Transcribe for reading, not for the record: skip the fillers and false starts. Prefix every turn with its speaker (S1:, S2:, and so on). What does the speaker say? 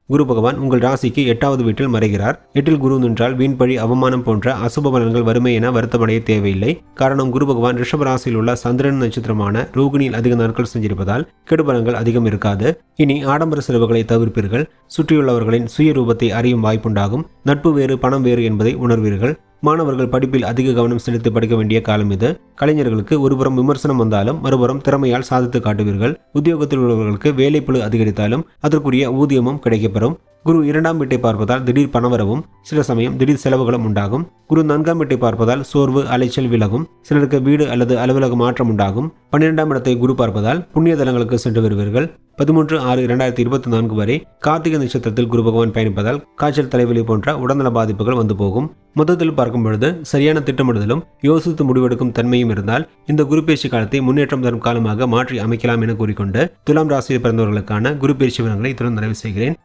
S1: குரு பகவான் உங்கள் ராசிக்கு 8வது வீட்டில் மறைகிறார். 8இல் குரு நின்றால் வீண்பழி, அவமானம் போன்ற அசுப பலன்கள் வறுமை என வருத்தமடைய தேவையில்லை. காரணம், குரு பகவான் ரிஷப ராசியில் உள்ள சந்திரன் நட்சத்திரமான ரோகிணியில் அதிக நாட்கள் செஞ்சிருப்பதால் கெடுபலன்கள் அதிகம் இருக்காது. இனி ஆடம்பர செலவுகளை தவிர்ப்பீர்கள். சுற்றியுள்ளவர்களின் சுய ரூபத்தை அறியும் வாய்ப்புண்டாகும். நட்பு வேறு பணம் வேறு என்பதை உணர்வீர்கள். மாணவர்கள் படிப்பில் அதிக கவனம் செலுத்தி படிக்க வேண்டிய காலம் இது. கலைஞர்களுக்கு ஒருபுறம் விமர்சனம் வந்தாலும் மறுபுறம் திறமையால் சாதித்து காட்டுவீர்கள். உத்தியோகத்தில் உள்ளவர்களுக்கு வேலைப்பளு அதிகரித்தாலும் அதற்குரிய ஊதியமும் கிடைக்கப்பெறும். குரு 2ஆம் வீட்டை பார்ப்பதால் திடீர் பணவரவும், சில சமயம் திடீர் செலவுகளும் உண்டாகும். குரு 4ஆம் வீட்டை பார்ப்பதால் சோர்வு, அலைச்சல் விலகும். சிலருக்கு வீடு அல்லது அலுவலக மாற்றம் உண்டாகும். 12ஆம் இடத்தை குரு பார்ப்பதால் புண்ணிய தலங்களுக்கு சென்று வருவீர்கள். 13/6/2024 வரை கார்த்திகை நட்சத்திரத்தில் குரு பகவான் பயணிப்பதால் காய்ச்சல், தலைவலி போன்ற உடல்நல பாதிப்புகள் வந்து போகும். மொத்தத்தில் பார்க்கும் பொழுது சரியான திட்டமிடுதலும் யோசித்து முடிவெடுக்கும் தன்மையும் இருந்தால் இந்த குரு பயிற்சி காலத்தை முன்னேற்றம் தரும் காலமாக மாற்றி அமைக்கலாம் என கூறிக்கொண்டு துலாம் ராசியில் பிறந்தவர்களுக்கான குரு பயிற்சி விவரங்களை இத்துடன் நிறைவு செய்கிறேன்.